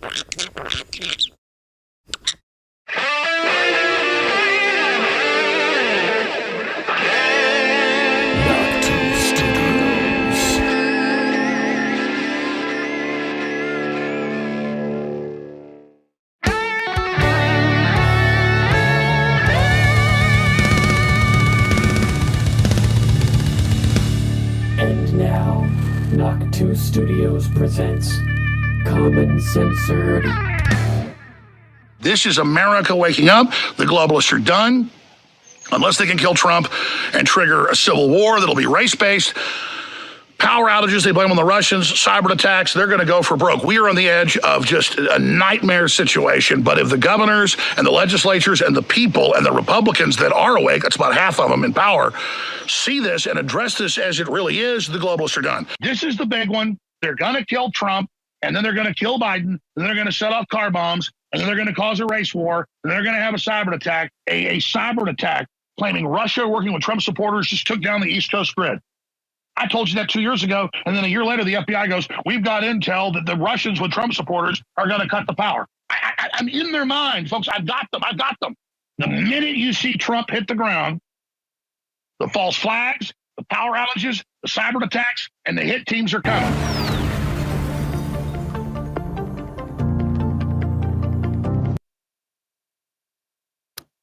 And now, Knock 2 Studios presents Common Censored. This is America waking up. The globalists are done. Unless they can kill Trump and trigger a civil war that'll be race-based. Power outages, they blame on the Russians. Cyber attacks, they're going to go for broke. We are on the edge of just a nightmare situation. But if the governors and the legislatures and the people and the Republicans that are awake, that's about half of them in power, see this and address this as it really is, the globalists are done. This is the big one. They're going to kill Trump, and then they're going to kill Biden, and then they're going to set off car bombs, and then they're going to cause a race war, and they're going to have a cyber attack, a cyber attack claiming Russia working with Trump supporters just took down the East Coast grid. I told you that 2 years ago, and then a year later, the FBI goes, we've got intel that the Russians with Trump supporters are going to cut the power. I'm in their mind, folks. I've got them. The minute you see Trump hit the ground, the false flags, the power outages, the cyber attacks, and the hit teams are coming.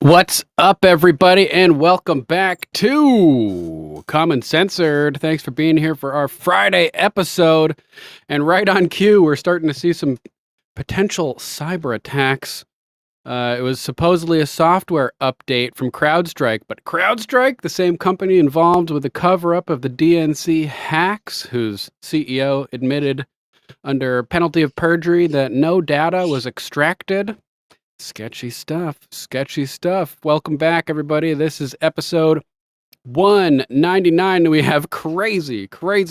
What's up, everybody, and welcome back to Common Censored. Thanks for being here for our Friday episode. And right on cue, we're starting to see some potential cyber attacks. It was supposedly a software update from CrowdStrike, but CrowdStrike, the same company involved with the cover-up of the DNC hacks, whose CEO admitted under penalty of perjury that no data was extracted. Sketchy stuff. Welcome back, everybody. This is episode 199. We have crazy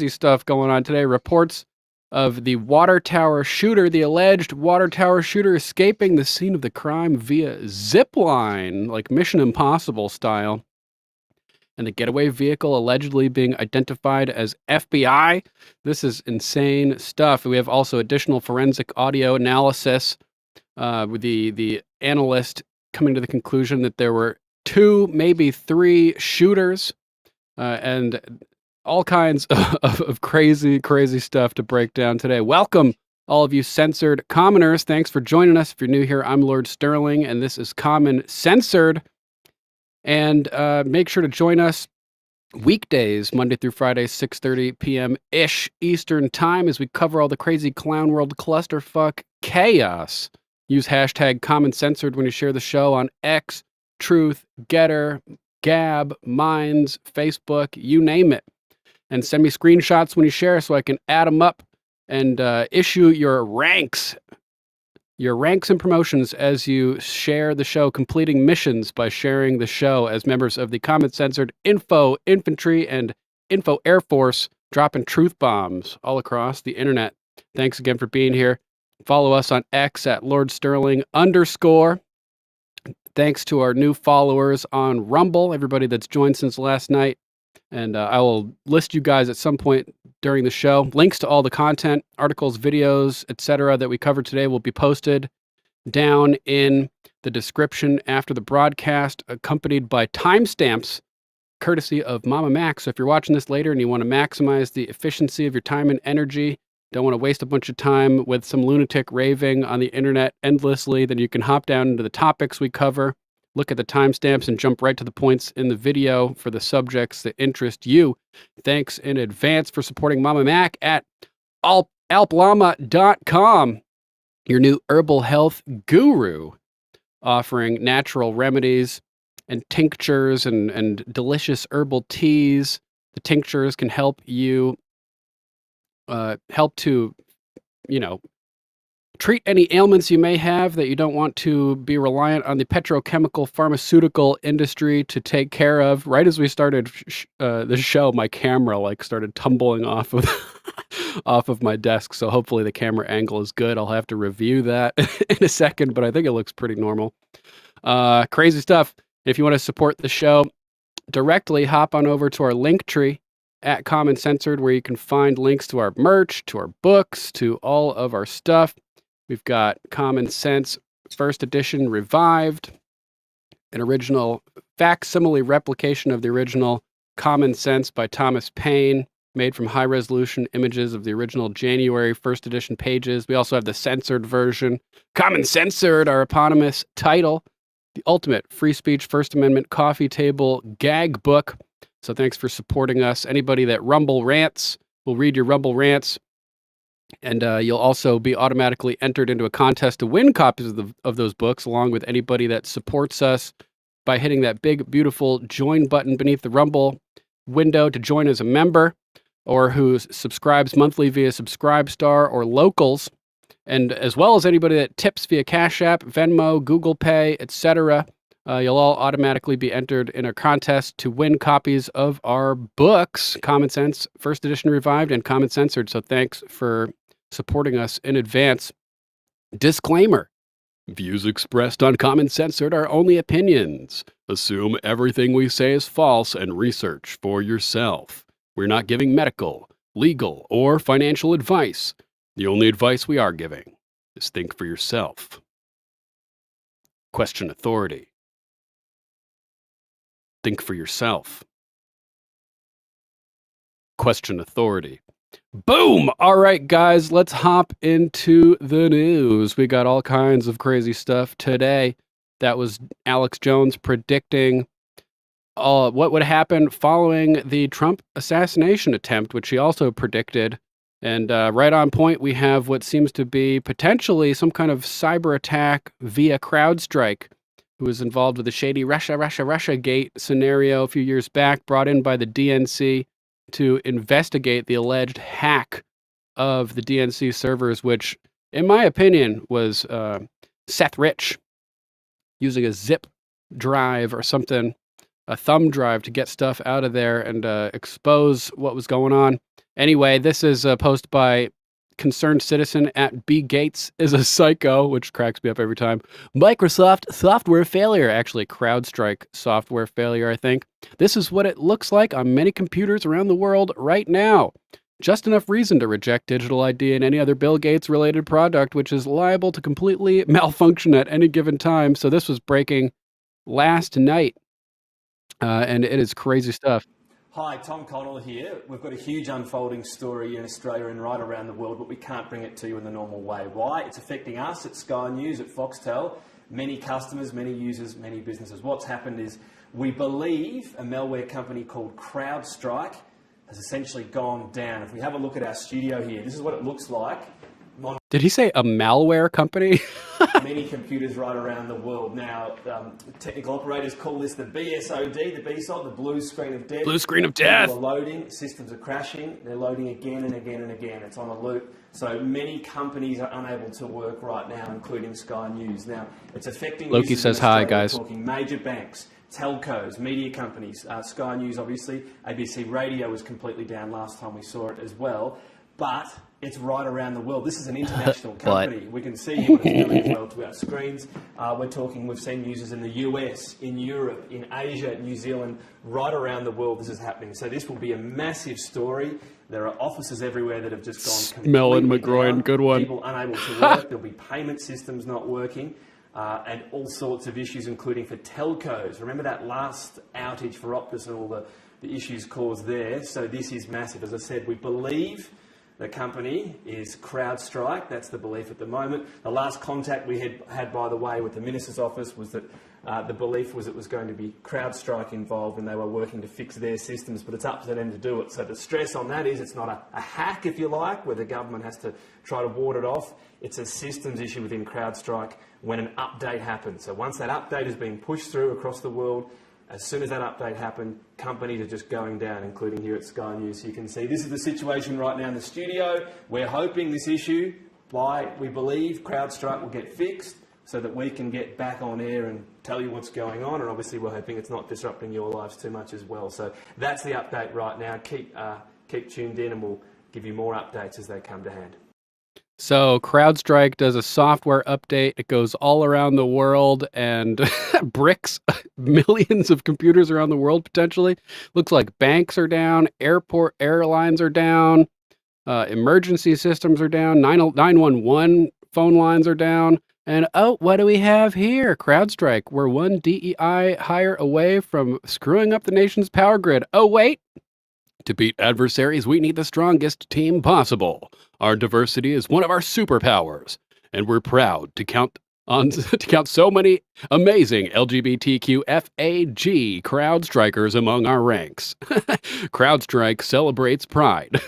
stuff going on today. Reports of the water tower shooter, the alleged water tower shooter escaping the scene of the crime via zip line, like Mission Impossible style. And the getaway vehicle allegedly being identified as FBI. This is insane stuff. We have also additional forensic audio analysis. With the analyst coming to the conclusion that there were 2, maybe 3 shooters, and all kinds of crazy stuff to break down today. Welcome, all of you censored commoners. Thanks for joining us. If you're new here, I'm Lord Sterling, and this is Common Censored. And make sure to join us weekdays, Monday through Friday, 6:30 p.m.-ish Eastern Time, as we cover all the crazy clown world clusterfuck chaos. Use hashtag CommonCensored when you share the show on X, Truth, Getter, Gab, Minds, Facebook, you name it. And send me screenshots when you share so I can add them up and issue your ranks and promotions as you share the show, completing missions by sharing the show as members of the CommonCensored Info Infantry and Info Air Force, dropping truth bombs all across the internet. Thanks again for being here. Follow us on X at Lord Sterling _. Thanks to our new followers on Rumble, everybody that's joined since last night. And I will list you guys at some point during the show. Links to all the content, articles, videos, etc. that we covered today will be posted down in the description after the broadcast, accompanied by timestamps, courtesy of Mama Mac. So if you're watching this later and you want to maximize the efficiency of your time and energy, don't want to waste a bunch of time with some lunatic raving on the internet endlessly, then you can hop down into the topics we cover, look at the timestamps, and jump right to the points in the video for the subjects that interest you. Thanks in advance for supporting Mama Mac at alplama.com, your new herbal health guru, offering natural remedies and tinctures and delicious herbal teas. The tinctures can help you help to, treat any ailments you may have that you don't want to be reliant on the petrochemical pharmaceutical industry to take care of. Right as we started the show, my camera started tumbling off of my desk. So hopefully the camera angle is good. I'll have to review that in a second, but I think it looks pretty normal. Crazy stuff. If you want to support the show directly, hop on over to our link tree at Common Censored, where you can find links to our merch, to our books, to all of our stuff. We've got Common Sense, first edition revived, an original facsimile replication of the original Common Sense by Thomas Paine, made from high-resolution images of the original January first edition pages. We also have the censored version. Common Censored, our eponymous title, the ultimate free speech First Amendment coffee table gag book. So thanks for supporting us. Anybody that Rumble rants, we'll read your Rumble rants. And you'll also be automatically entered into a contest to win copies of those books, along with anybody that supports us by hitting that big, beautiful join button beneath the Rumble window to join as a member, or who subscribes monthly via Subscribestar or Locals, and as well as anybody that tips via Cash App, Venmo, Google Pay, etc. You'll all automatically be entered in a contest to win copies of our books, Common Sense, First Edition Revived, and Common Censored. So thanks for supporting us in advance. Disclaimer. Views expressed on Common Censored are only opinions. Assume everything we say is false and research for yourself. We're not giving medical, legal, or financial advice. The only advice we are giving is think for yourself. Question authority. Think for yourself. Question authority. Boom! All right, guys, let's hop into the news. We got all kinds of crazy stuff today. That was Alex Jones predicting what would happen following the Trump assassination attempt, which he also predicted. And right on point, we have what seems to be potentially some kind of cyber attack via CrowdStrike, who was involved with the shady Russia gate scenario a few years back, brought in by the DNC to investigate the alleged hack of the DNC servers, which, in my opinion, was Seth Rich using a zip drive or something, a thumb drive, to get stuff out of there and expose what was going on. Anyway, this is a post by concerned citizen at B. Gates is a psycho, which cracks me up every time. Microsoft software failure. Actually, CrowdStrike software failure, I think. This is what it looks like on many computers around the world right now. Just enough reason to reject digital ID and any other Bill Gates related product, which is liable to completely malfunction at any given time. So this was breaking last night. And it is crazy stuff. Hi, Tom Connell here. We've got a huge unfolding story in Australia and right around the world, but we can't bring it to you in the normal way. Why? It's affecting us at Sky News, at Foxtel, many customers, many users, many businesses. What's happened is we believe a malware company called CrowdStrike has essentially gone down. If we have a look at our studio here, this is what it looks like. Did he say a malware company? Many computers right around the world. Now, technical operators call this the BSOD, the BSOD, the blue screen of death. Blue screen of death. People are loading, systems are crashing, they're loading again and again and again. It's on a loop. So many companies are unable to work right now, including Sky News. Now, it's affecting Loki says hi, guys. We're talking major banks, telcos, media companies, Sky News, obviously. ABC Radio was completely down last time we saw it as well. But it's right around the world. This is an international company. We can see what it's doing as well to our screens. We've seen users in the US, in Europe, in Asia, New Zealand, right around the world this is happening. So this will be a massive story. There are offices everywhere that have just gone completely Smelling McGroin, down. good one. People unable to work. There'll be payment systems not working. And all sorts of issues, including for telcos. Remember that last outage for Optus and all the issues caused there? So this is massive. As I said, we believe the company is CrowdStrike. That's the belief at the moment. The last contact we had, by the way, with the Minister's office was that the belief was it was going to be CrowdStrike involved and they were working to fix their systems, but it's up to them to do it. So the stress on that is it's not a hack, if you like, where the government has to try to ward it off. It's a systems issue within CrowdStrike when an update happens. So once that update has been pushed through across the world, as soon as that update happened, companies are just going down, including here at Sky News. So you can see this is the situation right now in the studio. We're hoping this issue, we believe CrowdStrike will get fixed so that we can get back on air and tell you what's going on. And obviously we're hoping it's not disrupting your lives too much as well. So that's the update right now. Keep tuned in and we'll give you more updates as they come to hand. So CrowdStrike does a software update. It goes all around the world and bricks millions of computers around the world, potentially. Looks like banks are down, airlines are down, emergency systems are down, 911 phone lines are down. And oh, what do we have here? CrowdStrike. We're one DEI hire away from screwing up the nation's power grid. Oh, wait. To beat adversaries, we need the strongest team possible. Our diversity is one of our superpowers, and we're proud to count so many amazing LGBTQ FAG CrowdStrikers among our ranks. CrowdStrike celebrates pride.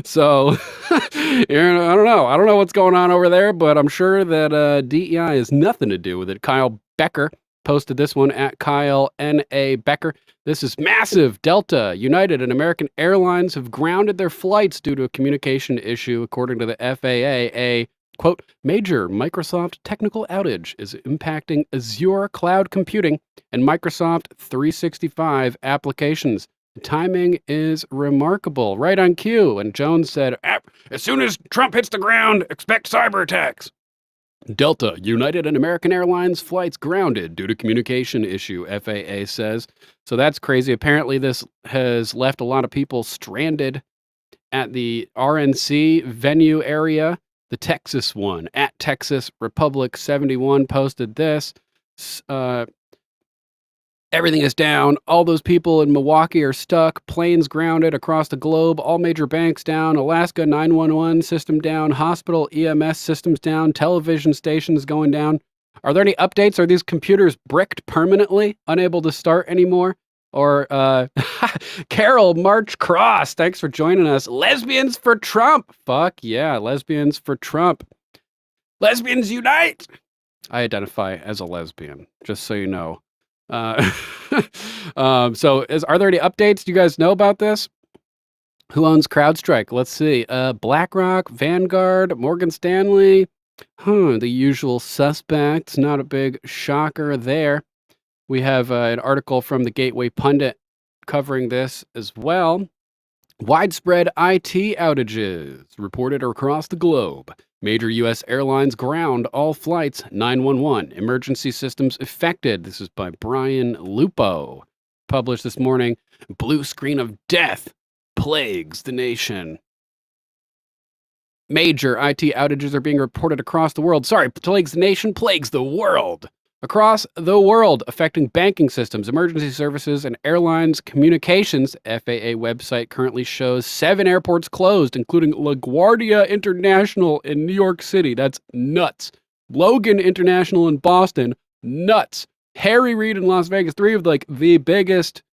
So, I don't know what's going on over there, but I'm sure that DEI has nothing to do with it. Kyle Becker posted this one at Kyle N.A. Becker. This is massive. Delta, United, and American Airlines have grounded their flights due to a communication issue, according to the FAA. A, quote, major Microsoft technical outage is impacting Azure cloud computing and Microsoft 365 applications. The timing is remarkable. Right on cue. And Jones said, as soon as Trump hits the ground, expect cyber attacks. Delta, United, and American Airlines flights grounded due to communication issue, FAA says. So that's crazy. Apparently, this has left a lot of people stranded at the RNC venue area. The Texas one, at Texas Republic 71, posted this. Everything is down. All those people in Milwaukee are stuck. Planes grounded across the globe. All major banks down. Alaska 911 system down. Hospital EMS systems down. Television stations going down. Are there any updates? Are these computers bricked permanently, unable to start anymore? Or, Carol March Cross, thanks for joining us. Lesbians for Trump. Fuck yeah, lesbians for Trump. Lesbians unite. I identify as a lesbian, just so you know. So are there any updates? Do you guys know about this? Who owns CrowdStrike? Let's see. BlackRock, Vanguard, Morgan Stanley. The usual suspects. Not a big shocker there. We have an article from the Gateway Pundit covering this as well. Widespread IT outages reported across the globe. Major U.S. airlines ground all flights. 911. Emergency systems affected. This is by Brian Lupo. Published this morning. Blue screen of death plagues the nation. Major IT outages are being reported across the world. Plagues the nation, plagues the world. Across the world, affecting banking systems, emergency services, and airlines communications. FAA website currently shows 7 airports closed, including LaGuardia International in New York City. That's nuts. Logan International in Boston. Nuts. Harry Reid in Las Vegas. 3 of the biggest,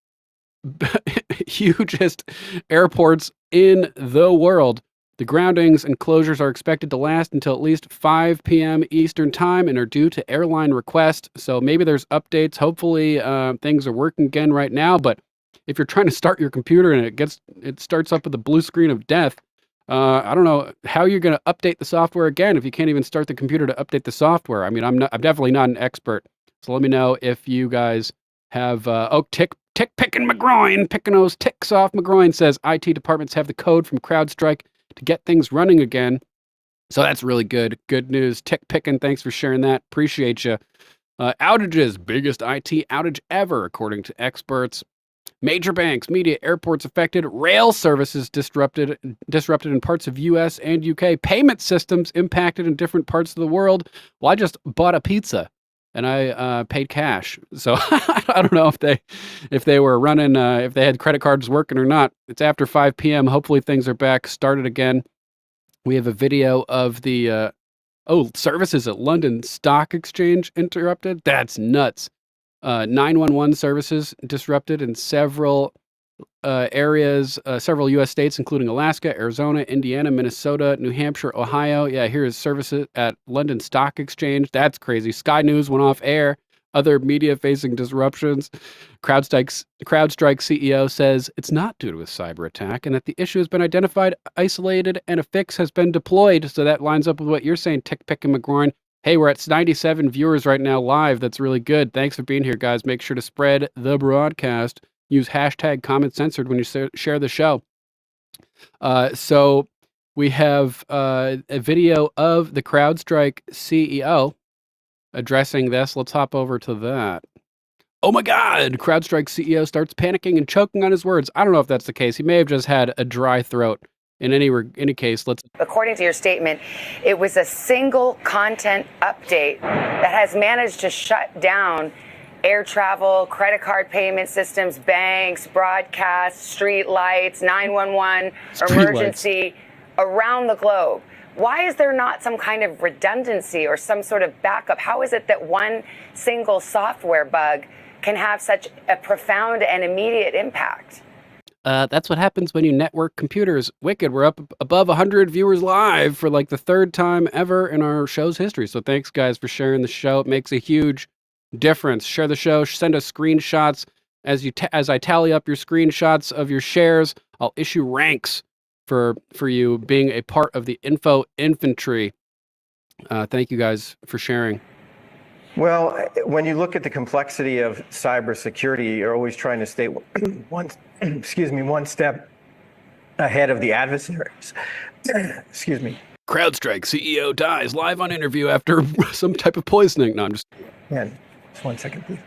hugest airports in the world. The groundings and closures are expected to last until at least 5 p.m. Eastern time and are due to airline request. So maybe there's updates. Hopefully things are working again right now. But if you're trying to start your computer and it starts up with a blue screen of death, I don't know how you're going to update the software again if you can't even start the computer to update the software. I mean, I'm definitely not an expert. So let me know if you guys have. Tick picking McGroin, picking those ticks off McGroin says IT departments have the code from CrowdStrike to get things running again. So that's really good. Good news. Tick picking. Thanks for sharing that. Appreciate you. Outages. Biggest IT outage ever, according to experts. Major banks, media, airports affected. Rail services disrupted in parts of U.S. and U.K. Payment systems impacted in different parts of the world. Well, I just bought a pizza and I paid cash. So I don't know if they were running, if they had credit cards working or not. It's after 5 p.m. Hopefully things are back started again. We have a video of the services at London Stock Exchange interrupted. That's nuts. 911 services disrupted in several areas, several U.S. states, including Alaska, Arizona, Indiana, Minnesota, New Hampshire, Ohio. Yeah, here's services at London Stock Exchange. That's crazy. Sky News went off air. Other media-facing disruptions. CrowdStrike CEO says it's not due to a cyber attack and that the issue has been identified, isolated, and a fix has been deployed. So that lines up with what you're saying, Tick Pick and McGroin. Hey, we're at 97 viewers right now live. That's really good. Thanks for being here, guys. Make sure to spread the broadcast. Use hashtag comment censored when you share the show. So we have a video of the CrowdStrike CEO addressing this. Let's hop over to that. Oh my God, CrowdStrike CEO starts panicking and choking on his words. I don't know if that's the case. He may have just had a dry throat In any case, let's. According to your statement, it was a single content update that has managed to shut down air travel, credit card payment systems, banks, broadcasts, street lights, 911, emergency around the globe. Why is there not some kind of redundancy or some sort of backup? How is it that one single software bug can have such a profound and immediate impact? That's what happens when you network computers. Wicked, we're up above 100 viewers live for like the third time ever in our show's history. So thanks, guys, for sharing the show. It makes a huge difference. Share the show. Send us screenshots. As I tally up your screenshots of your shares, I'll issue ranks for you being a part of the info infantry. Thank you guys for sharing. Well, when you look at the complexity of cybersecurity, you're always trying to stay one step ahead of the adversaries. Excuse me. CrowdStrike CEO dies live on interview after some type of poisoning. No, I'm just. Man, just 1 second, please.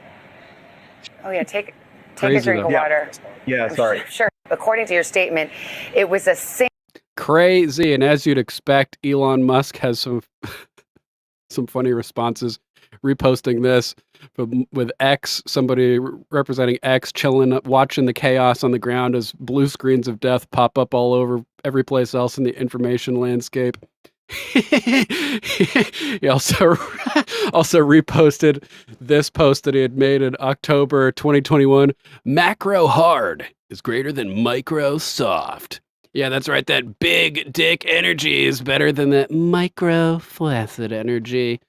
Oh yeah, take a drink of water. Yeah, sorry. Sure. According to your statement, it was a crazy, and as you'd expect, Elon Musk has some funny responses. Reposting this with X, somebody representing X, chilling, watching the chaos on the ground as blue screens of death pop up all over every place else in the information landscape. He also reposted this post that he had made in October 2021. Macro hard is greater than micro soft. Yeah, that's right. That big dick energy is better than that micro flaccid energy.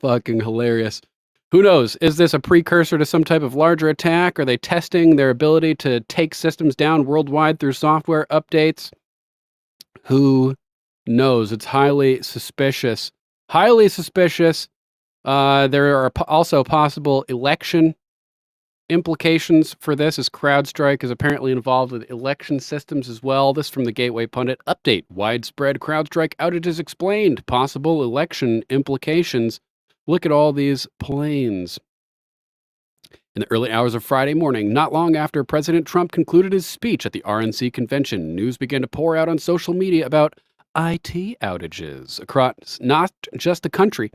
Fucking hilarious. Who knows? Is this a precursor to some type of larger attack? Are they testing their ability to take systems down worldwide through software updates? Who knows? It's highly suspicious. Highly suspicious. There are also possible election implications for this, as CrowdStrike is apparently involved with election systems as well. This from the Gateway Pundit. Update. Widespread CrowdStrike outages explained. Possible election implications. Look at all these planes. In the early hours of Friday morning, not long after President Trump concluded his speech at the RNC convention, news began to pour out on social media about IT outages across not just the country,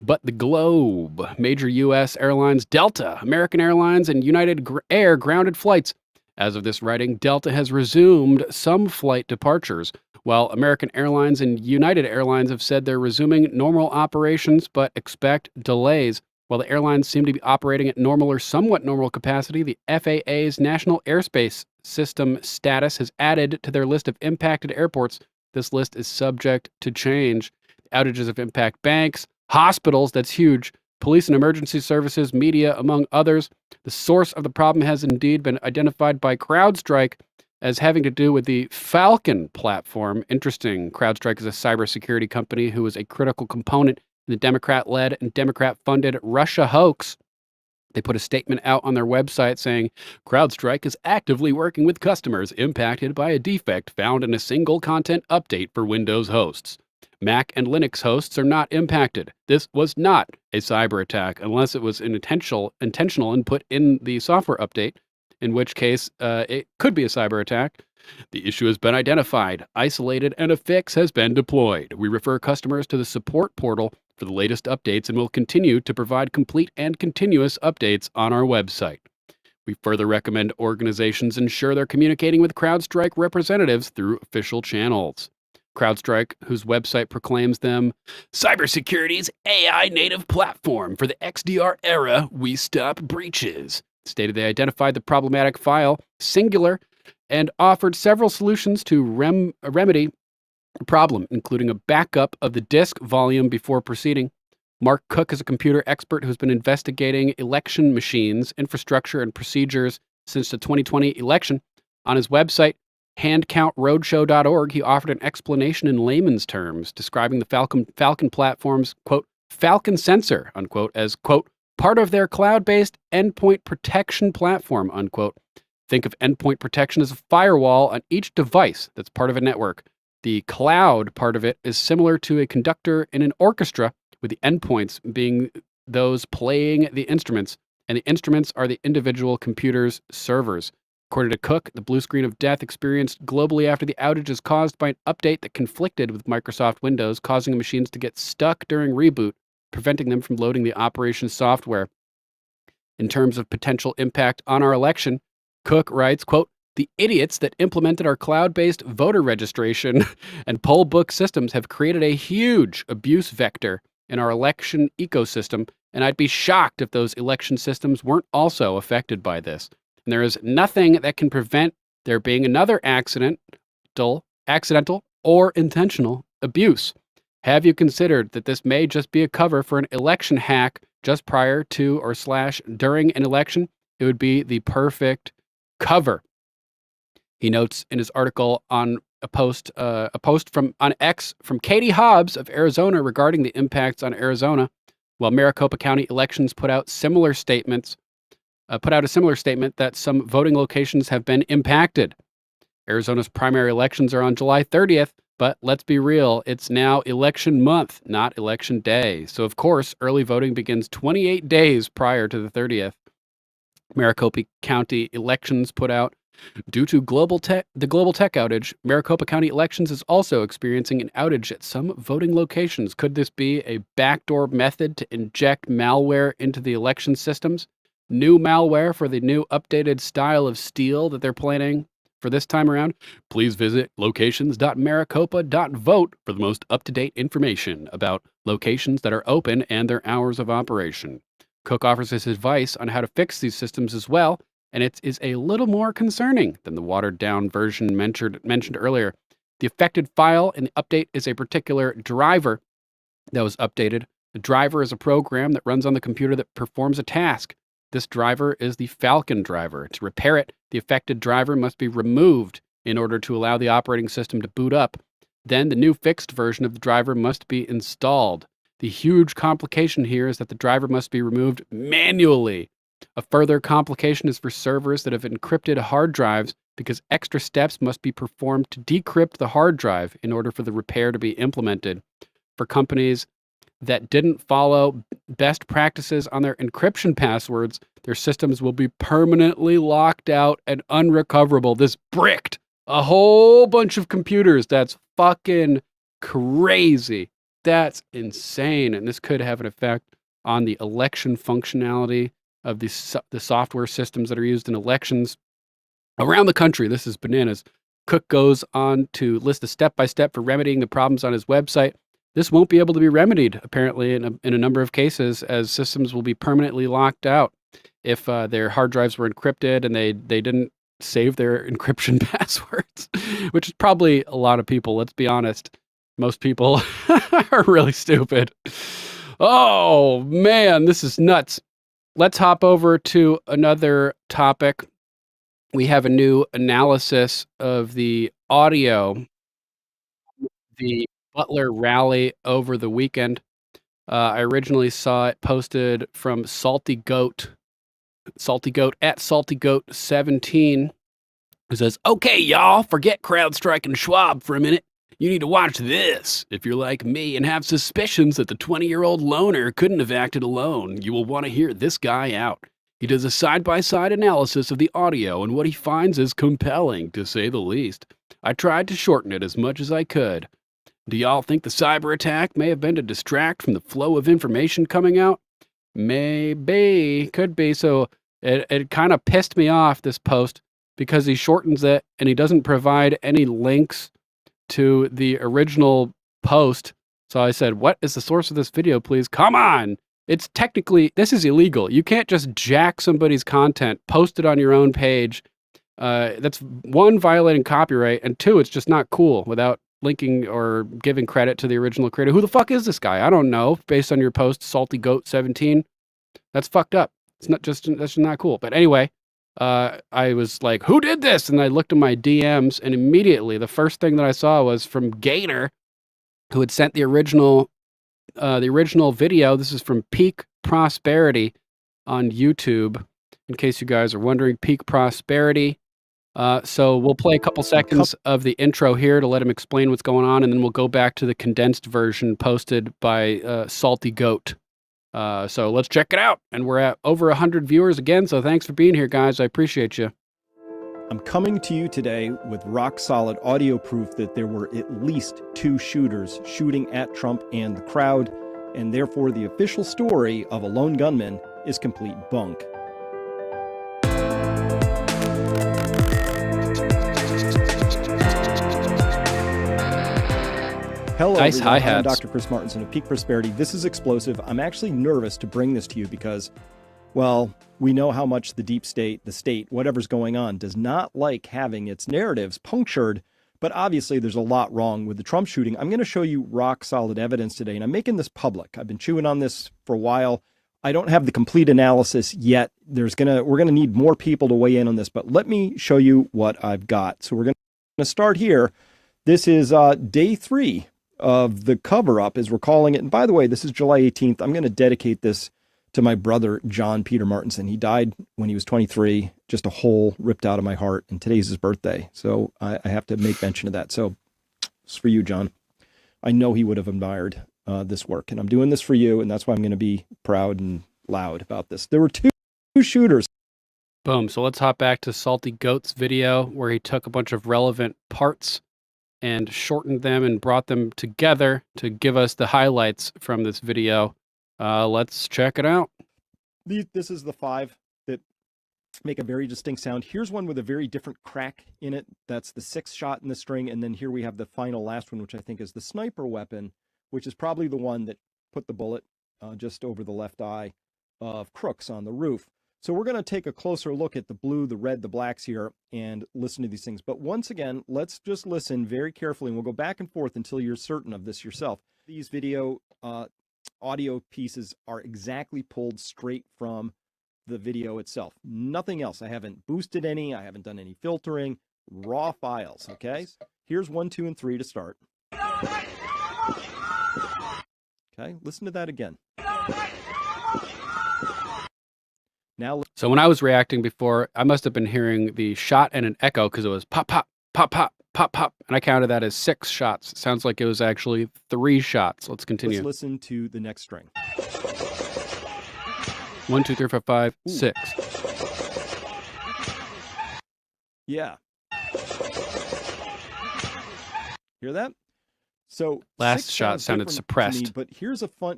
but the globe. Major U.S. airlines Delta, American Airlines, and United Air grounded flights. As of this writing, Delta has resumed some flight departures, while American Airlines and United Airlines have said they're resuming normal operations but expect delays. While the airlines seem to be operating at normal or somewhat normal capacity, the FAA's National Airspace System status has added to their list of impacted airports. This list is subject to change. Outages of impact banks, hospitals, that's huge, police and emergency services, media, among others. The source of the problem has indeed been identified by CrowdStrike as having to do with the Falcon platform. Interesting. CrowdStrike is a cybersecurity company who is a critical component in the Democrat-led and Democrat-funded Russia hoax. They put a statement out on their website saying, CrowdStrike is actively working with customers impacted by a defect found in a single content update for Windows hosts. Mac and Linux hosts are not impacted. This was not a cyber attack unless it was an intentional input in the software update, in which case it could be a cyber attack. The issue has been identified, isolated, and a fix has been deployed. We refer customers to the support portal for the latest updates and will continue to provide complete and continuous updates on our website. We further recommend organizations ensure they're communicating with CrowdStrike representatives through official channels. CrowdStrike, whose website proclaims them cybersecurity's AI native platform for the XDR era, we stop breaches, stated they identified the problematic file, singular, and offered several solutions to remedy the problem, including a backup of the disk volume before proceeding. Mark Cook is a computer expert who's been investigating election machines, infrastructure, and procedures since the 2020 election. On his website, handcountroadshow.org, he offered an explanation in layman's terms, describing the Falcon platform's, quote, Falcon sensor, unquote, as, quote, part of their cloud-based endpoint protection platform, unquote. Think of endpoint protection as a firewall on each device that's part of a network. The cloud part of it is similar to a conductor in an orchestra, with the endpoints being those playing the instruments, and the instruments are the individual computer's servers. According to Cook, the blue screen of death experienced globally after the outage is caused by an update that conflicted with Microsoft Windows, causing machines to get stuck during reboot, preventing them from loading the operation software. In terms of potential impact on our election, Cook writes, quote, "The idiots that implemented our cloud-based voter registration and poll book systems have created a huge abuse vector in our election ecosystem, and I'd be shocked if those election systems weren't also affected by this. And there is nothing that can prevent there being another accidental or intentional abuse. Have you considered that this may just be a cover for an election hack just prior to or / during an election? It would be the perfect cover." He notes in his article on a post from on X from Katie Hobbs of Arizona regarding the impacts on Arizona, while Maricopa County Elections put out a similar statement that some voting locations have been impacted. Arizona's primary elections are on July 30th, but let's be real, it's now election month, not election day. So of course, early voting begins 28 days prior to the 30th. Maricopa County Elections put out, due to the global tech outage, Maricopa County Elections is also experiencing an outage at some voting locations. Could this be a backdoor method to inject malware into the election systems? New malware for the new updated style of steel that they're planning for this time around? Please visit locations.maricopa.vote for the most up-to-date information about locations that are open and their hours of operation. Cook offers his advice on how to fix these systems as well, and it is a little more concerning than the watered-down version mentioned earlier. The affected file in the update is a particular driver that was updated. The driver is a program that runs on the computer that performs a task. This driver is the Falcon driver. To repair it, the affected driver must be removed in order to allow the operating system to boot up. Then the new fixed version of the driver must be installed. The huge complication here is that the driver must be removed manually. A further complication is for servers that have encrypted hard drives because extra steps must be performed to decrypt the hard drive in order for the repair to be implemented. For companies that didn't follow best practices on their encryption passwords, their systems will be permanently locked out and unrecoverable. This bricked a whole bunch of computers. That's fucking crazy. That's insane. And this could have an effect on the election functionality of the software systems that are used in elections around the country. This is bananas. Cook goes on to list a step-by-step for remedying the problems on his website. This won't be able to be remedied, apparently, in a number of cases, as systems will be permanently locked out if their hard drives were encrypted and they didn't save their encryption passwords, which is probably a lot of people, let's be honest. Most people are really stupid. Oh, man, this is nuts. Let's hop over to another topic. We have a new analysis of the audio, the Butler rally over the weekend. I originally saw it posted from Salty Goat at SaltyGoat17, who says, "Okay, y'all, forget CrowdStrike and Schwab for a minute. You need to watch this. If you're like me and have suspicions that the 20-year-old loner couldn't have acted alone, you will want to hear this guy out. He does a side-by-side analysis of the audio, and what he finds is compelling, to say the least. I tried to shorten it as much as I could. Do y'all think the cyber attack may have been to distract from the flow of information coming out? Maybe. Could be. So it kind of pissed me off, this post, because he shortens it and he doesn't provide any links to the original post. So I said, what is the source of this video, please? Come on! It's technically, this is illegal. You can't just jack somebody's content, post it on your own page. That's one, violating copyright, and two, it's just not cool without linking or giving credit to the original creator. Who the fuck is this guy? I don't know. Based on your post, SaltyGoat17, that's fucked up. That's just not cool. But anyway, I was like, who did this? And I looked at my DMs, and immediately the first thing that I saw was from Gator, who had sent the original video. This is from Peak Prosperity on YouTube, in case you guys are wondering. Peak Prosperity. So we'll play a couple seconds of the intro here to let him explain what's going on, and then we'll go back to the condensed version posted by Salty Goat. So let's check it out. And we're at over 100 viewers again, so thanks for being here, guys. I appreciate you. I'm coming to you today with rock-solid audio proof that there were at least 2 shooters shooting at Trump and the crowd, and therefore the official story of a lone gunman is complete bunk. Hello, Nice everyone. hi-hats. I'm Dr. Chris Martinson of Peak Prosperity. This is explosive. I'm actually nervous to bring this to you because, well, we know how much the deep state, the state, whatever's going on, does not like having its narratives punctured. But obviously, there's a lot wrong with the Trump shooting. I'm going to show you rock-solid evidence today, and I'm making this public. I've been chewing on this for a while. I don't have the complete analysis yet. We're going to need more people to weigh in on this, but let me show you what I've got. So we're going to start here. This is day 3 of the cover-up, as we're calling it. And by the way, this is July 18th. I'm going to dedicate this to my brother, John Peter Martinson. He died when he was 23, just a hole ripped out of my heart, and today's his birthday. So I have to make mention of that. So it's for you, John. I know he would have admired this work, and I'm doing this for you, and that's why I'm going to be proud and loud about this. There were two shooters. Boom. So let's hop back to Salty Goat's video where he took a bunch of relevant parts and shortened them and brought them together to give us the highlights from this video. Let's check it out. This is the 5 that make a very distinct sound. Here's one with a very different crack in it. That's the 6th shot in the string. And then here we have the final last one, which I think is the sniper weapon, which is probably the one that put the bullet just over the left eye of Crooks on the roof. So we're going to take a closer look at the blue, the red, the blacks here and listen to these things. But once again, let's just listen very carefully, and we'll go back and forth until you're certain of this yourself. These audio pieces are exactly pulled straight from the video itself. Nothing else. I haven't boosted any. I haven't done any filtering. Raw files, okay? Here's 1, 2, and 3 to start. Okay, listen to that again. Now, so when I was reacting before, I must have been hearing the shot and an echo because it was pop, pop, pop, pop, pop, pop. And I counted that as 6 shots. It sounds like it was actually 3 shots. Let's continue. Let's listen to the next string. 1, 2, 3, 4, 5, Ooh. 6. Yeah. Hear that? So Last 6 shot sounds sounded different suppressed. to me, but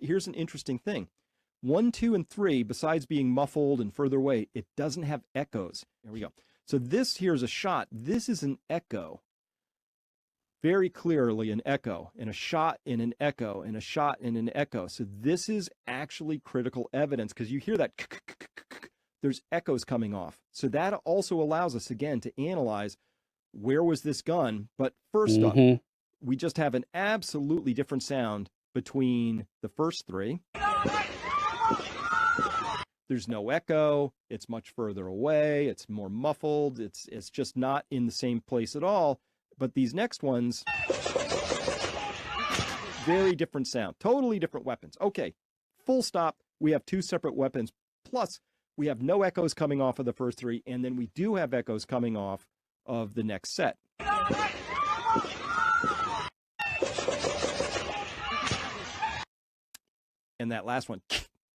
here's an interesting thing. 1, 2, and 3, besides being muffled and further away, it doesn't have echoes. There we go. So this here's a shot. This is an echo. Very clearly an echo, and a shot and an echo, and a shot and an echo. So this is actually critical evidence because you hear that there's echoes coming off. So that also allows us, again, to analyze where was this gun. But first up, we just have an absolutely different sound between the first 3. There's no echo. It's much further away. It's more muffled. It's just not in the same place at all. But these next ones, very different sound, totally different weapons. Okay, full stop. We have 2 separate weapons. Plus, we have no echoes coming off of the first 3, and then we do have echoes coming off of the next set. And that last one,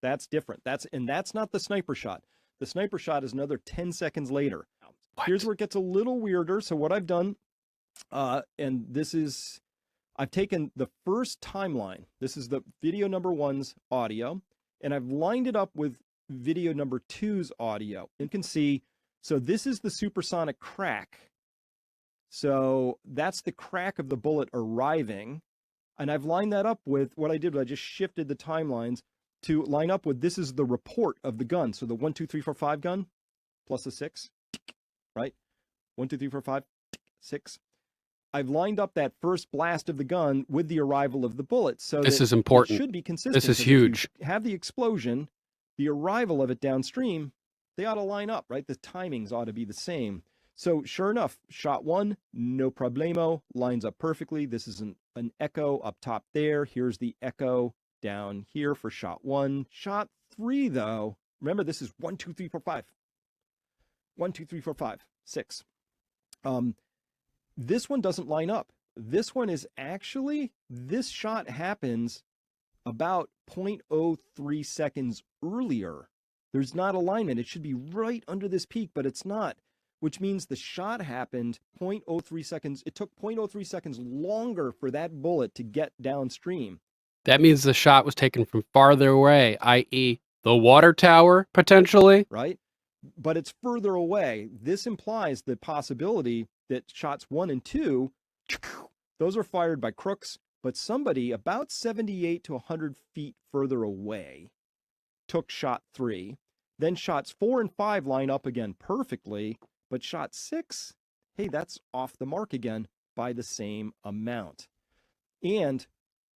that's different. That's not the sniper shot. The sniper shot is another 10 seconds later. What? Here's where it gets a little weirder. So what I've done, and this is, I've taken the first timeline. This is the video number 1's audio, and I've lined it up with video number 2's audio. You can see, so this is the supersonic crack. So that's the crack of the bullet arriving. And I've lined that up with what I did. I just shifted the timelines to line up with, this is the report of the gun. So the 1, 2, 3, 4, 5 gun plus a 6, right? 1, 2, 3, 4, 5, 6. I've lined up that first blast of the gun with the arrival of the bullet. So this that is important. It should be consistent. This is So huge. if you have the explosion, the arrival of it downstream, they ought to line up, right? The timings ought to be the same. So sure enough, shot 1, no problemo, lines up perfectly. This is an echo up top there. Here's the echo down here for shot 1. Shot 3, though, remember this is 1, 2, 3, 4, 5. 1, 2, 3, 4, 5, 6. This one doesn't line up. This one is actually, this shot happens about 0.03 seconds earlier. There's not alignment. It should be right under this peak, but it's not. which means the shot happened 0.03 seconds. It took 0.03 seconds longer for that bullet to get downstream. That means the shot was taken from farther away, i.e. the water tower, potentially. Right? But it's further away. This implies the possibility that shots 1 and 2, those are fired by crooks, but somebody about 78 to 100 feet further away took shot 3. Then shots 4 and 5 line up again perfectly, but shot 6, hey, that's off the mark again by the same amount. And,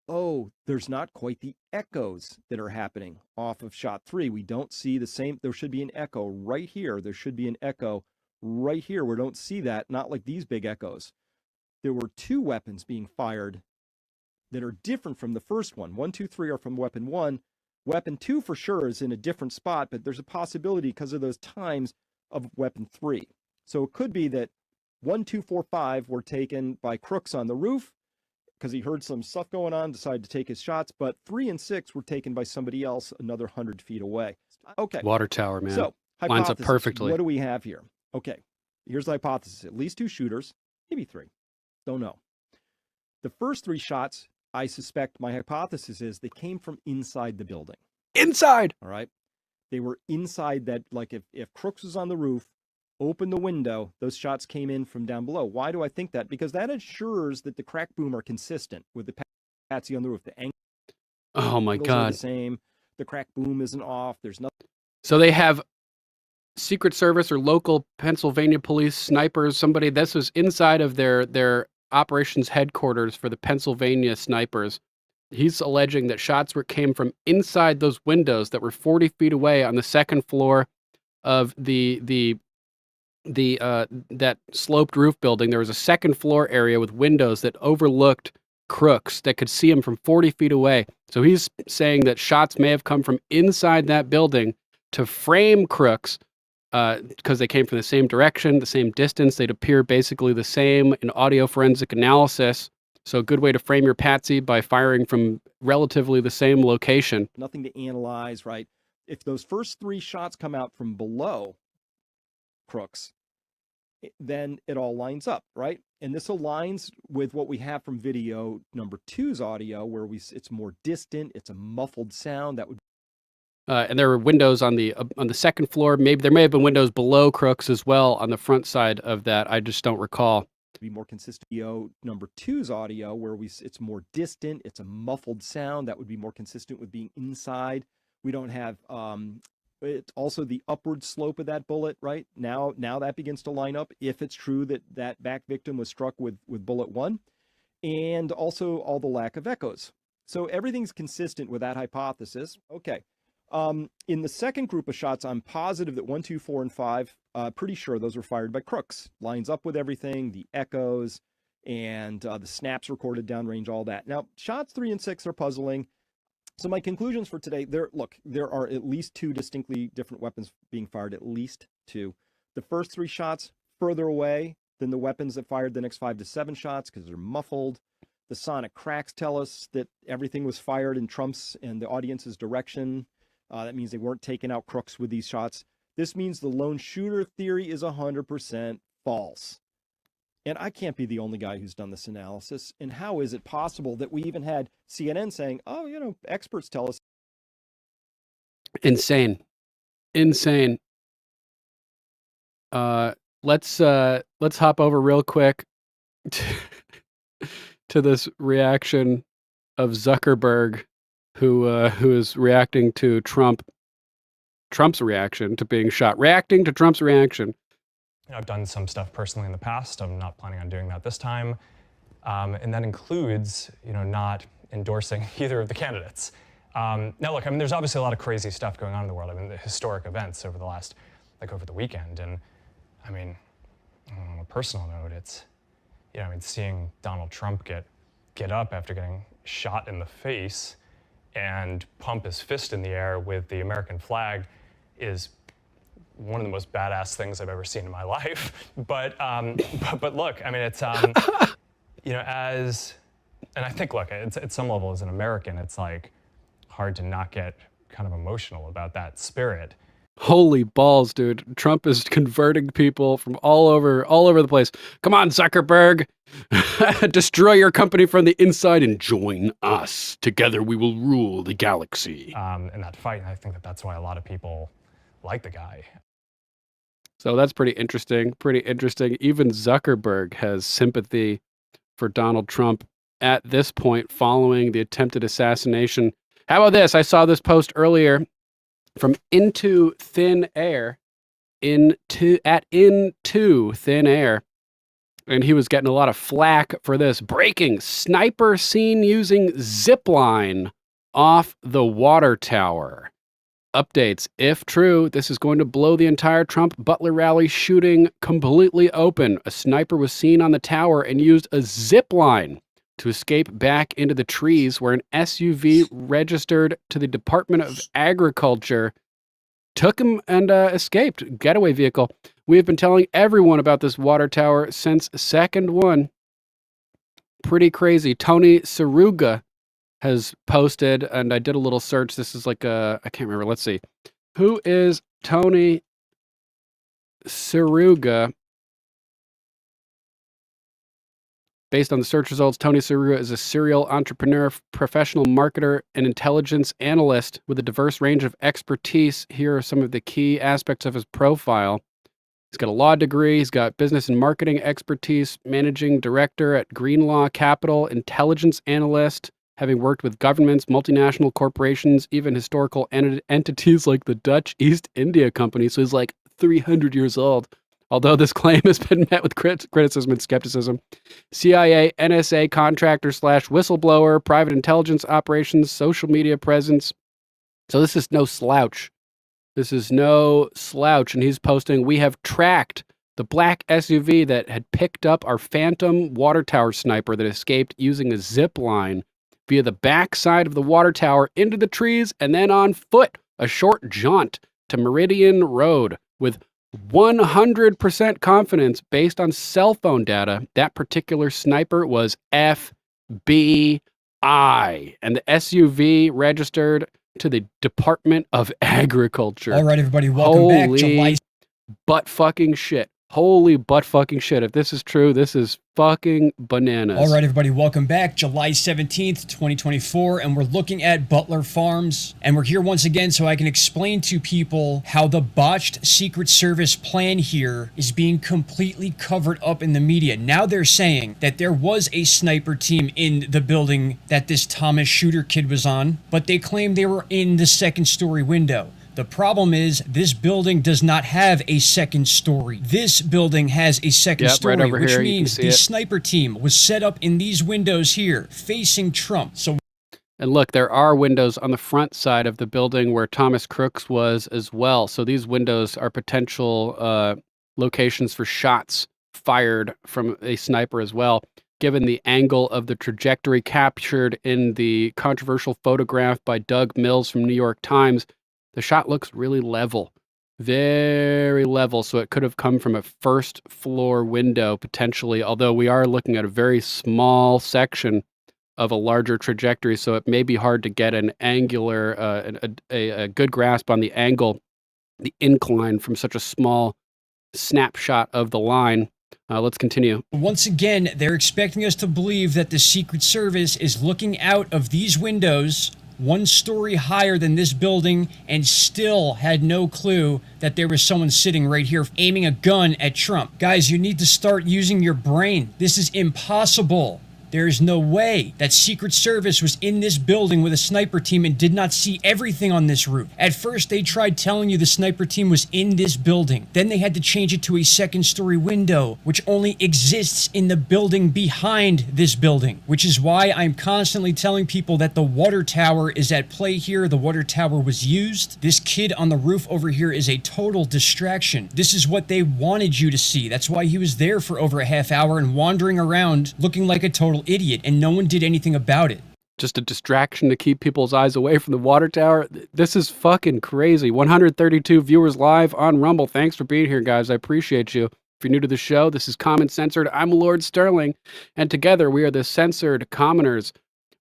oh, there's not quite the echoes that are happening off of shot 3. We don't see the same. There should be an echo right here. There should be an echo right here. We don't see that, not like these big echoes. There were 2 weapons being fired that are different from the first one. 1, 2, 3 are from weapon 1. Weapon 2 for sure is in a different spot, but there's a possibility because of those times of weapon 3. So it could be that 1, 2, 4, 5 were taken by crooks on the roof because he heard some stuff going on, decided to take his shots, but 3 and 6 were taken by somebody else another 100 feet away. Okay. Water tower, man. So, lines up perfectly. What do we have here? Okay, here's the hypothesis. At least 2 shooters, maybe 3. Don't know. The first 3 shots, I suspect my hypothesis is they came from inside the building. Inside! All right. They were inside that, like if Crooks was on the roof, opened the window, those shots came in from down below. Why do I think that? Because that ensures that the crack boom are consistent with the patsy on the roof. The angles Oh my are God. the same. The crack boom isn't off. There's nothing. So they have Secret Service or local Pennsylvania police snipers, somebody, this was inside of their operations headquarters for the Pennsylvania snipers. He's alleging that shots came from inside those windows that were 40 feet away on the second floor of that sloped roof building. There was a second floor area with windows that overlooked crooks that could see him from 40 feet away. So he's saying that shots may have come from inside that building to frame crooks because they came from the same direction, the same distance. They'd appear basically the same in audio forensic analysis. So a good way to frame your patsy by firing from relatively the same location. Nothing to analyze, right? If those first 3 shots come out from below Crooks, then it all lines up, right? And this aligns with what we have from video number 2's audio, where it's more distant, it's a muffled sound. That would and there were windows on the second floor. Maybe there may have been windows below Crooks as well on the front side of that. I just don't recall. Be more consistent. Video number 2's audio, where it's more distant, it's a muffled sound. That would be more consistent with being inside. We don't have it's also the upward slope of that bullet, right? Now that begins to line up if it's true that that back victim was struck with bullet 1, and also all the lack of echoes. So everything's consistent with that hypothesis. Okay. In the second group of shots, I'm positive that 1, 2, 4, and 5, pretty sure those were fired by crooks. Lines up with everything, the echoes, and the snaps recorded downrange, all that. Now, shots 3 and 6 are puzzling. So my conclusions for today, there are at least 2 distinctly different weapons being fired, at least 2. The first 3 shots further away than the weapons that fired the next 5 to 7 shots because they're muffled. The sonic cracks tell us that everything was fired in Trump's and the audience's direction. That means they weren't taking out crooks with these shots. This means the lone shooter theory is 100% false. And I can't be the only guy who's done this analysis. And how is it possible that we even had CNN saying, oh, experts tell us. Insane. Let's hop over real quick to this reaction of Zuckerberg, who is reacting to Trump's reaction to being shot, reacting to Trump's reaction. I've done some stuff personally in the past. I'm not planning on doing that this time. And that includes, not endorsing either of the candidates. Now, look, there's obviously a lot of crazy stuff going on in the world. The historic events over over the weekend. And on a personal note, it's, seeing Donald Trump get up after getting shot in the face and pump his fist in the air with the American flag is one of the most badass things I've ever seen in my life. But look, it's, and I think, look, it's, at some level as an American, it's like hard to not get kind of emotional about that spirit. Holy balls, dude. Trump is converting people from all over the place. Come on, Zuckerberg. Destroy your company from the inside and join us. Together we will rule the galaxy. In that fight, and I think that that's why a lot of people like the guy. So that's pretty interesting. Pretty interesting. Even Zuckerberg has sympathy for Donald Trump at this point following the attempted assassination. How about this? I saw this post earlier from Into Thin Air, Into Thin Air, and he was getting a lot of flack for this. Breaking: sniper seen using zip line off the water tower. Updates: if true, this is going to blow the entire Trump Butler rally shooting completely open. A sniper was seen on the tower and used a zip line to escape back into the trees, where an SUV registered to the Department of Agriculture took him and escaped. Getaway vehicle. We have been telling everyone about this water tower since second one. Pretty crazy. Tony Saruga has posted, and I did a little search. This is like I can't remember. Let's see. Who is Tony Saruga? Based on the search results, Tony Saruga is a serial entrepreneur, professional marketer, and intelligence analyst with a diverse range of expertise. Here are some of the key aspects of his profile. He's got a law degree. He's got business and marketing expertise, managing director at Greenlaw Capital, intelligence analyst, having worked with governments, multinational corporations, even historical entities like the Dutch East India Company. So he's like 300 years old. Although this claim has been met with criticism and skepticism. CIA, NSA contractor / whistleblower, private intelligence operations, social media presence. So this is no slouch. This is no slouch. And he's posting, we have tracked the black SUV that had picked up our phantom water tower sniper that escaped using a zip line via the back side of the water tower into the trees and then on foot, a short jaunt to Meridian Road with 100% confidence based on cell phone data. That particular sniper was FBI, and the SUV registered to the Department of Agriculture. All right, everybody, welcome back. July butt fucking shit. Holy butt fucking shit. If this is true, this is fucking bananas. All right, everybody, welcome back. July 17th, 2024, and we're looking at Butler Farms. And we're here once again so I can explain to people how the botched Secret Service plan here is being completely covered up in the media. Now they're saying that there was a sniper team in the building that this Thomas Shooter kid was on, but they claim they were in the second story window. The problem is this building does not have a second story. This building has a second story, right over which here, means the sniper team was set up in these windows here, facing Trump. So, and look, there are windows on the front side of the building where Thomas Crooks was as well. So these windows are potential locations for shots fired from a sniper as well, given the angle of the trajectory captured in the controversial photograph by Doug Mills from New York Times. The shot looks really level, very level, so it could have come from a first floor window potentially, although we are looking at a very small section of a larger trajectory, so it may be hard to get an angular, a good grasp on the angle, the incline from such a small snapshot of the line. Let's continue. Once again, they're expecting us to believe that the Secret Service is looking out of these windows 1 story higher than this building and still had no clue that there was someone sitting right here aiming a gun at Trump. Guys, you need to start using your brain. This is impossible. There is no way that Secret Service was in this building with a sniper team and did not see everything on this roof. At first, they tried telling you the sniper team was in this building. Then they had to change it to a second story window, which only exists in the building behind this building, which is why I'm constantly telling people that the water tower is at play here. The water tower was used. This kid on the roof over here is a total distraction. This is what they wanted you to see. That's why he was there for over a half hour and wandering around looking like a total idiot, and no one did anything about it. Just a distraction to keep people's eyes away from the water tower. This is fucking crazy. 132 viewers live on Rumble. Thanks for being here, guys. I appreciate you. If you're new to the show, this is Common Censored. I'm Lord Sterling, and together we are the censored commoners.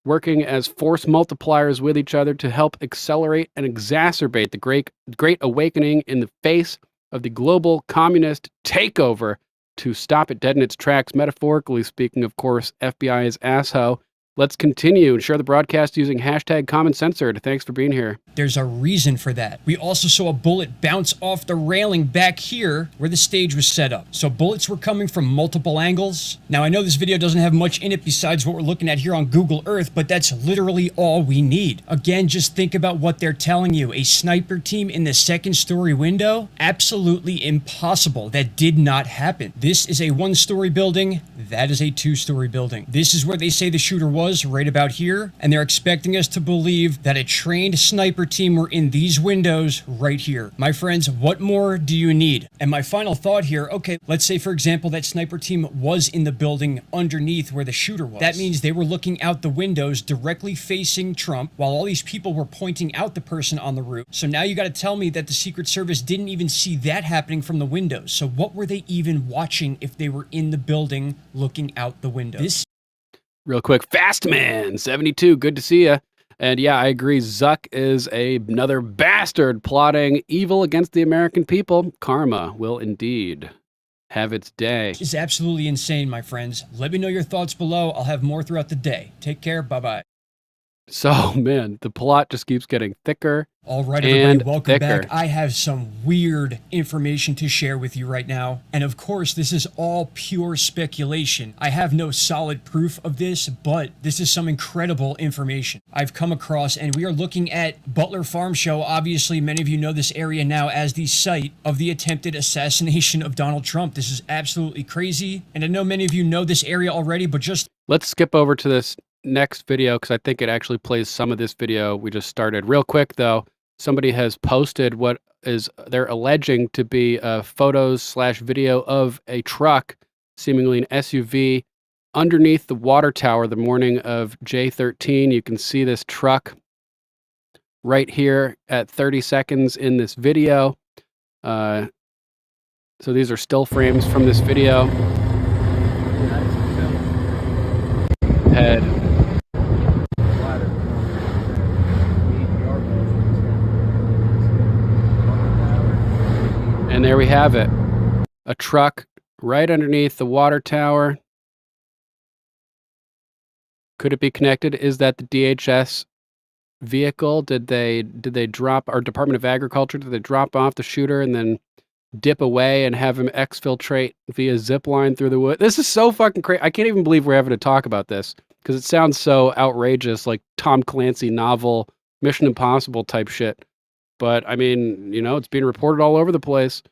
working as force multipliers with each other to help accelerate and exacerbate the great awakening in the face of the global communist takeover. To stop it dead in its tracks, metaphorically speaking, of course, FBI is asshole. Let's continue and share the broadcast using hashtag #CommonCensored. Thanks for being here. There's a reason for that. We also saw a bullet bounce off the railing back here where the stage was set up. So bullets were coming from multiple angles. Now I know this video doesn't have much in it besides what we're looking at here on Google Earth, but that's literally all we need. Again, just think about what they're telling you. A sniper team in the second-story window? Absolutely impossible. That did not happen. This is a one-story building. That is a two-story building. This is where they say the shooter was, right about here, and they're expecting us to believe that a trained sniper team were in these windows right here. My friends, what more do you need? And my final thought here, okay, let's say for example that sniper team was in the building underneath where the shooter was. That means they were looking out the windows directly facing Trump while all these people were pointing out the person on the roof. So now you got to tell me that the Secret Service didn't even see that happening from the windows. So what were they even watching if they were in the building looking out the window? Real quick, Fastman72, good to see you. And yeah, I agree. Zuck is another bastard plotting evil against the American people. Karma will indeed have its day. It's absolutely insane, my friends. Let me know your thoughts below. I'll have more throughout the day. Take care. Bye-bye. So, man, the plot just keeps getting thicker. All right, everybody, welcome thicker. back. I have some weird information to share with you right now. And of course, this is all pure speculation. I have no solid proof of this, but this is some incredible information I've come across. And we are looking at Butler Farm Show. Obviously, many of you know this area now as the site of the attempted assassination of Donald Trump. This is absolutely crazy. And I know many of you know this area already, but just... Let's skip over to this next video because I think it actually plays some of this video we just started. Real quick though, somebody has posted what is they're alleging to be photos/video of a truck, seemingly an SUV, underneath the water tower the morning of J13. You can see this truck right here at 30 seconds in this video. So these are still frames from this video. Head. And there we have it. A truck right underneath the water tower. Could it be connected? Is that the DHS vehicle? Did they drop, or Department of Agriculture, did they drop off the shooter and then dip away and have him exfiltrate via zip line through the wood? This is so fucking crazy. I can't even believe we're having to talk about this because it sounds so outrageous, like Tom Clancy novel, Mission Impossible type shit. But, I mean, you know, it's being reported all over the place.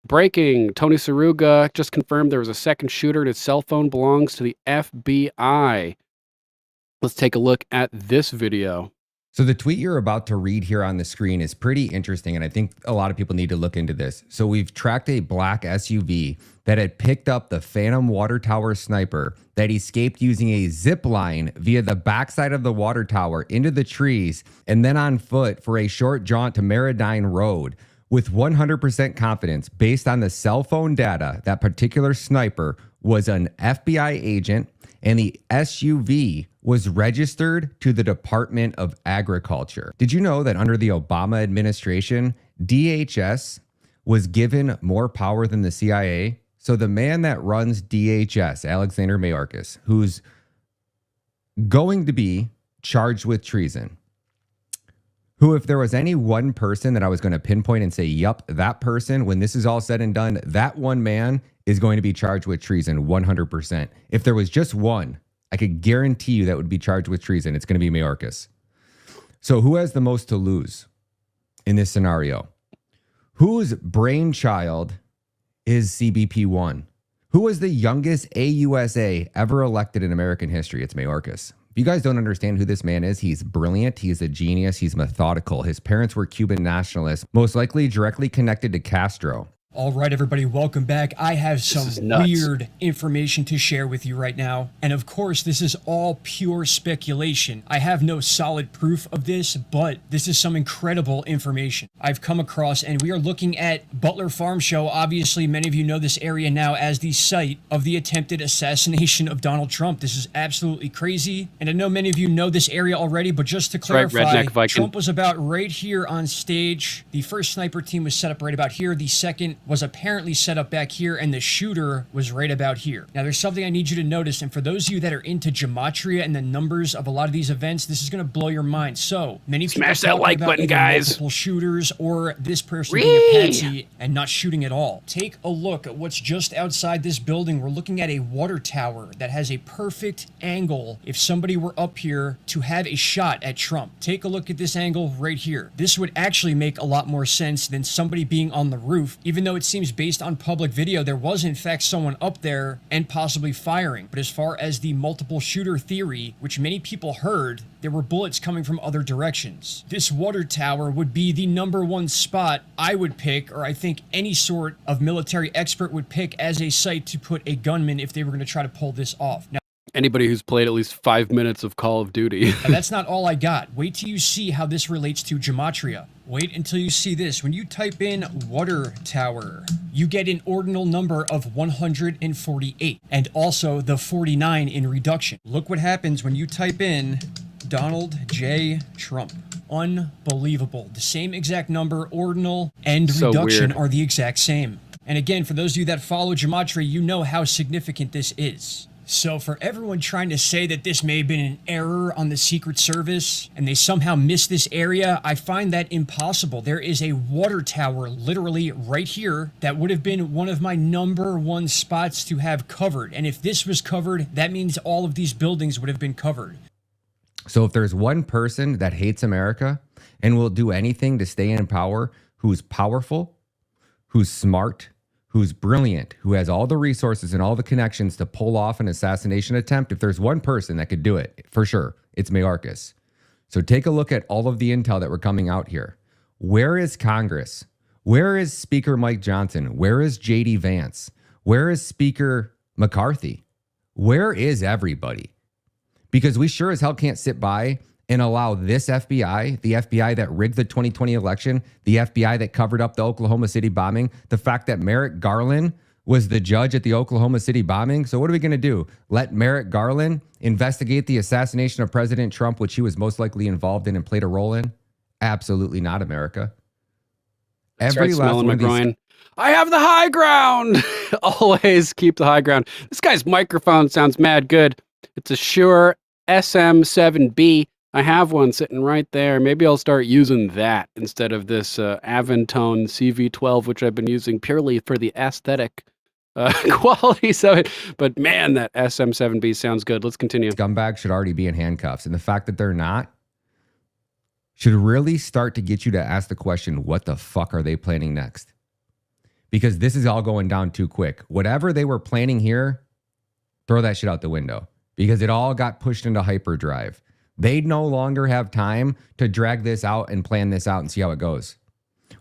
Breaking, Tony Saruga just confirmed there was a second shooter and his cell phone belongs to the FBI. Let's take a look at this video. So the tweet you're about to read here on the screen is pretty interesting, and I think a lot of people need to look into this. So we've tracked a black SUV that had picked up the Phantom Water Tower sniper that escaped using a zip line via the backside of the water tower into the trees and then on foot for a short jaunt to Meridian Road. With 100% confidence, based on the cell phone data, that particular sniper was an FBI agent and the SUV was registered to the Department of Agriculture. Did you know that under the Obama administration, DHS was given more power than the CIA? So the man that runs DHS, Alexander Mayorkas, who's going to be charged with treason, who, if there was any one person that I was going to pinpoint and say, yup, that person, when this is all said and done, that one man is going to be charged with treason 100%. If there was just one, I could guarantee you that would be charged with treason. It's going to be Mayorkas. So who has the most to lose in this scenario? Whose brainchild is CBP1? Who was the youngest AUSA ever elected in American history? It's Mayorkas. If you guys don't understand who this man is, he's brilliant, he's a genius, he's methodical. His parents were Cuban nationalists, most likely directly connected to Castro. All right, everybody, welcome back. I have some is nuts. weird information to share with you right now. And of course, this is all pure speculation. I have no solid proof of this, but this is some incredible information I've come across. And we are looking at Butler Farm Show. Obviously, many of you know this area now as the site of the attempted assassination of Donald Trump. This is absolutely crazy. And I know many of you know this area already, but just to clarify, Redneck Viking. Trump was about right here on stage. The first sniper team was set up right about here. The second was apparently set up back here, and the shooter was right about here. Now, there's something I need you to notice, and for those of you that are into gematria and the numbers of a lot of these events, this is going to blow your mind. So, many people Smash that talking like about button, either guys. multiple shooters or this person being a patsy and not shooting at all. Take a look at what's just outside this building. We're looking at a water tower that has a perfect angle if somebody were up here to have a shot at Trump. Take a look at this angle right here. This would actually make a lot more sense than somebody being on the roof, even though it seems based on public video there was in fact someone up there and possibly firing. But as far as the multiple shooter theory, which many people heard, there were bullets coming from other directions. This water tower would be the #1 spot I would pick, or I think any sort of military expert would pick as a site to put a gunman if they were going to try to pull this off. Now, Anybody who's played at least 5 minutes of Call of Duty. and that's not all I got. Wait till you see how this relates to gematria. Wait until you see this. When you type in water tower, you get an ordinal number of 148 and also the 49 in reduction. Look what happens when you type in Donald J. Trump. Unbelievable. The same exact number, ordinal and So reduction weird. are the exact same. And again, for those of you that follow gematria, you know how significant this is. So for everyone trying to say that this may have been an error on the Secret Service and they somehow missed this area, I find that impossible. There is a water tower literally right here that would have been one of my #1 spots to have covered. And if this was covered, that means all of these buildings would have been covered. So if there's one person that hates America and will do anything to stay in power, who's powerful, who's smart, who's brilliant, who has all the resources and all the connections to pull off an assassination attempt, if there's one person that could do it, for sure, it's Mayorkas. So take a look at all of the intel that we're coming out here. Where is Congress? Where is Speaker Mike Johnson? Where is JD Vance? Where is Speaker McCarthy? Where is everybody? Because we sure as hell can't sit by and allow this FBI, the FBI that rigged the 2020 election, the FBI that covered up the Oklahoma City bombing, the fact that Merrick Garland was the judge at the Oklahoma City bombing. So what are we going to do? Let Merrick Garland investigate the assassination of President Trump, which he was most likely involved in and played a role in? Absolutely not, America. Every last Smelling one my of these. groin. I have the high ground. Always keep the high ground. This guy's microphone sounds mad good. It's a Shure SM7B. I have one sitting right there. Maybe I'll start using that instead of this Aventone CV12, which I've been using purely for the aesthetic qualities of it. But man, that SM7B sounds good. Let's continue. Scumbags should already be in handcuffs. And the fact that they're not should really start to get you to ask the question, what the fuck are they planning next? Because this is all going down too quick. Whatever they were planning here, throw that shit out the window. Because it all got pushed into hyperdrive. They no longer have time to drag this out and plan this out and see how it goes.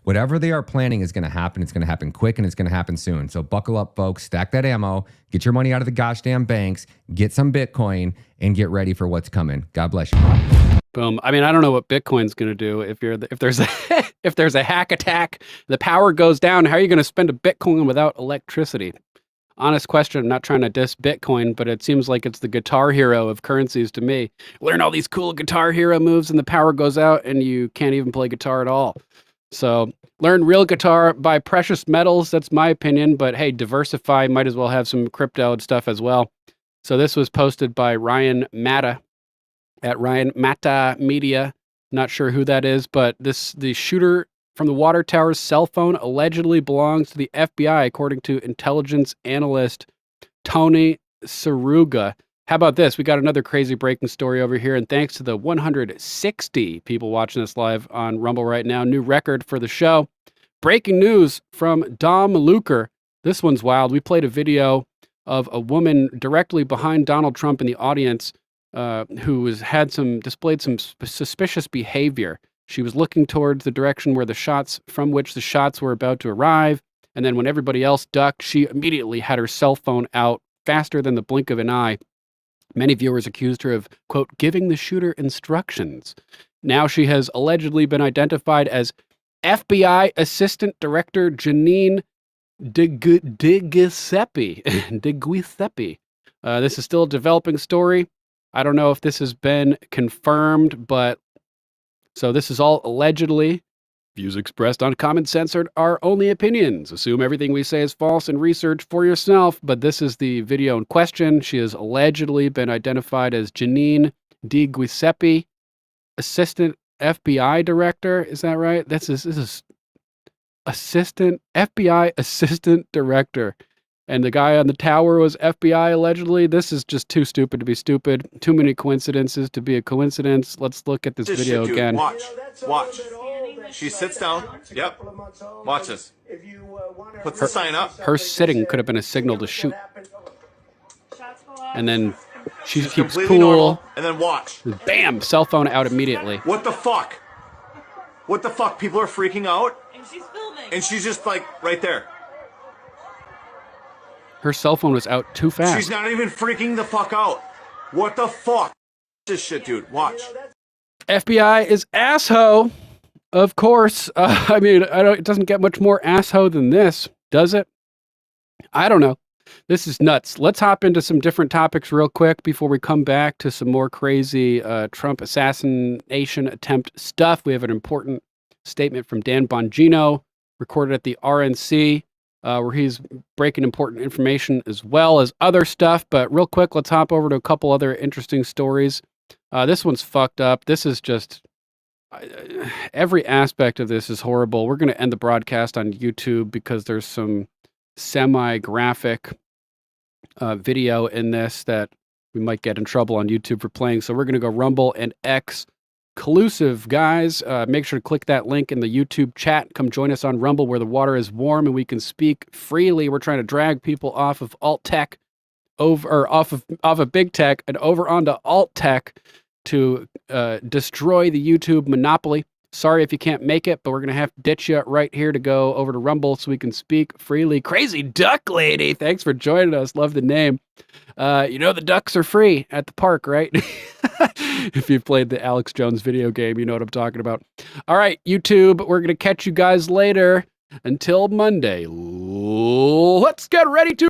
Whatever they are planning is going to happen. It's going to happen quick and it's going to happen soon. So buckle up, folks. Stack that ammo. Get your money out of the gosh damn banks. Get some Bitcoin and get ready for what's coming. God bless you. Boom. I mean, I don't know what Bitcoin's going to do if there's a if there's a hack attack, the power goes down. How are you going to spend a Bitcoin without electricity? Honest question. I'm not trying to diss Bitcoin, but it seems like it's the Guitar Hero of currencies to me. Learn all these cool Guitar Hero moves and the power goes out and you can't even play guitar at all. So learn real guitar, buy precious metals. That's my opinion. But hey, diversify. Might as well have some crypto and stuff as well. So this was posted by Ryan Matta at Ryan Matta Media. Not sure who that is, but the shooter from the water tower's cell phone allegedly belongs to the FBI, according to intelligence analyst Tony Saruga. How about this? We got another crazy breaking story over here, and thanks to the 160 people watching us live on Rumble right now, new record for the show. Breaking news from Dom Luker. This one's wild. We played a video of a woman directly behind Donald Trump in the audience who displayed some suspicious behavior. She was looking towards the direction from which the shots were about to arrive, And then when everybody else ducked, she immediately had her cell phone out faster than the blink of an eye. Many viewers accused her of, quote, giving the shooter instructions. Now she has allegedly been identified as FBI Assistant Director Janine DeGiuseppe. This is still a developing story. I don't know if this has been confirmed, but so this is all allegedly. Views expressed on Common Censored are only opinions. Assume everything we say is false and research for yourself, but this is the video in question. She has allegedly been identified as Janine DeGiuseppe, Assistant FBI Director. Is that right? This is Assistant FBI Assistant Director. And the guy on the tower was FBI allegedly. This is just too stupid to be stupid. Too many coincidences to be a coincidence. Let's look at this video shit, dude. again. Watch. She sits down. Yep. Watch this. Puts the sign up. Her sitting could have been a signal to shoot. And then she keeps completely cool. normal. And then watch. Bam! Cell phone out immediately. What the fuck? What the fuck? People are freaking out. And she's filming. And she's just like right there. Her cell phone was out too fast. She's not even freaking the fuck out. What the fuck? This shit, dude. Watch. FBI is asshole. Of course. I mean, it doesn't get much more asshole than this, does it? I don't know. This is nuts. Let's hop into some different topics real quick before we come back to some more crazy Trump assassination attempt stuff. We have an important statement from Dan Bongino, recorded at the RNC, where he's breaking important information as well as other stuff. But real quick, let's hop over to a couple other interesting stories. This one's fucked up. This is just... every aspect of this is horrible. We're going to end the broadcast on YouTube because there's some semi-graphic video in this that we might get in trouble on YouTube for playing. So we're going to go Rumble and X exclusive, guys. Make sure to click that link in the YouTube chat. Come join us on Rumble where the water is warm and we can speak freely. We're trying to drag people off of alt tech off of big tech and over onto alt tech to destroy the YouTube monopoly. Sorry if you can't make it, but we're going to have to ditch you right here to go over to Rumble so we can speak freely. Crazy Duck Lady, thanks for joining us. Love the name. You know the ducks are free at the park, right? If you've played the Alex Jones video game, you know what I'm talking about. All right, YouTube, we're going to catch you guys later. Until Monday, let's get ready to